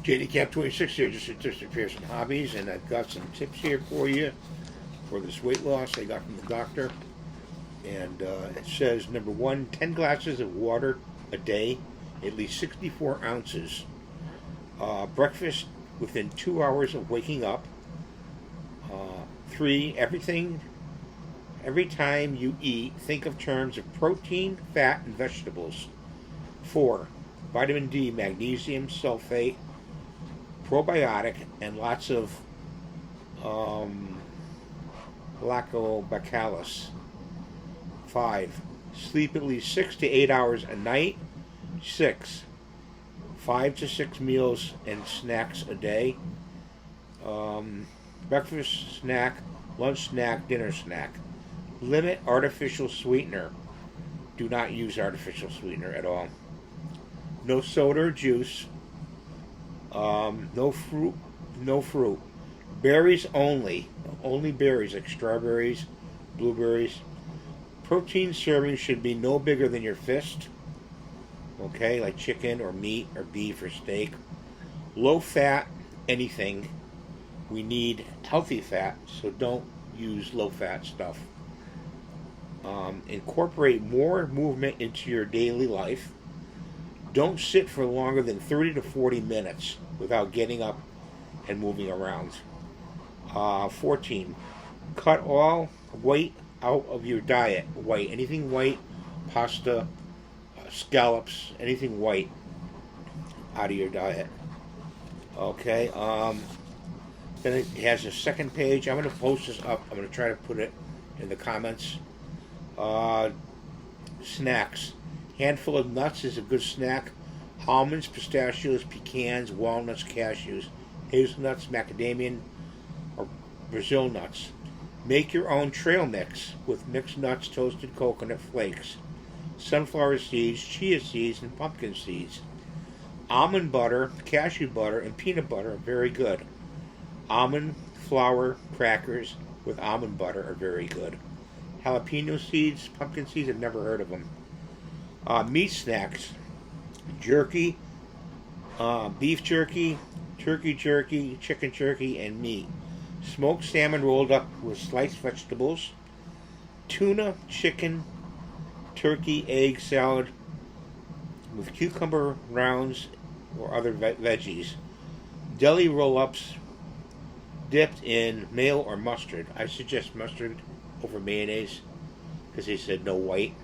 JDCap 26 here, just Pearson Hobbies, and I've got some tips here for you for this weight loss I got from the doctor. And it says, number one, 10 glasses of water a day, at least 64 ounces. Breakfast within 2 hours of waking up. 3, every time you eat, think of terms of protein, fat, and vegetables. 4, vitamin D, magnesium, sulfate, probiotic, and lots of lactobacillus. 5, sleep at least 6 to 8 hours a night. 6, 5 to 6 meals and snacks a day. Breakfast snack, lunch snack, dinner snack. Limit artificial sweetener. Do not use artificial sweetener at all. No soda or juice. No fruit. Berries only. Only berries like strawberries, blueberries. Protein serving should be no bigger than your fist. Okay, like chicken or meat or beef or steak. Low fat, anything. We need healthy fat, so don't use low fat stuff. Incorporate more movement into your daily life. Don't sit for longer than 30 to 40 minutes without getting up and moving around. 14. Cut all white out of your diet. White, anything white, pasta, scallops, anything white out of your diet. Okay. Then it has a second page. I'm going to post this up. I'm going to try to put it in the comments. Snacks. Handful of nuts is a good snack. Almonds, pistachios, pecans, walnuts, cashews, hazelnuts, macadamia, or Brazil nuts. Make your own trail mix with mixed nuts, toasted coconut flakes, sunflower seeds, chia seeds, and pumpkin seeds. Almond butter, cashew butter, and peanut butter are very good. Almond flour crackers with almond butter are very good. Jalapeno seeds, pumpkin seeds, I've never heard of them. Meat snacks. Jerky, beef jerky, turkey jerky, chicken jerky, and meat. Smoked salmon rolled up with sliced vegetables. Tuna, chicken, turkey, egg salad with cucumber rounds or other veggies. Deli roll-ups dipped in mayo or mustard. I suggest mustard over mayonnaise because they said no white.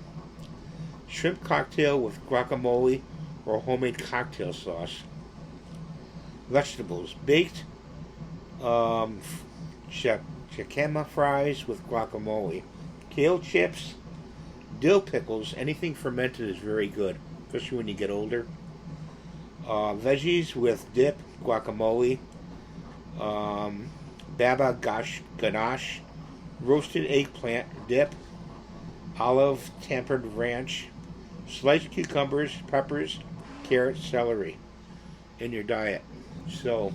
Shrimp cocktail with guacamole or homemade cocktail sauce. Vegetables. Baked jicama fries with guacamole. Kale chips. Dill pickles. Anything fermented is very good, especially when you get older. Veggies with dip, guacamole. Baba ganache. Roasted eggplant dip. Olive tempered ranch. Sliced cucumbers, peppers, carrots, celery in your diet. So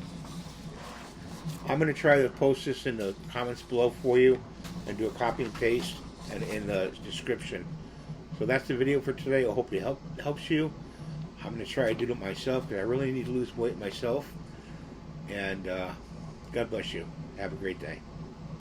I'm going to try to post this in the comments below for you and do a copy and paste and in the description. So that's the video for today. I hope it helps you. I'm going to try to do it myself because I really need to lose weight myself. And God bless you. Have a great day.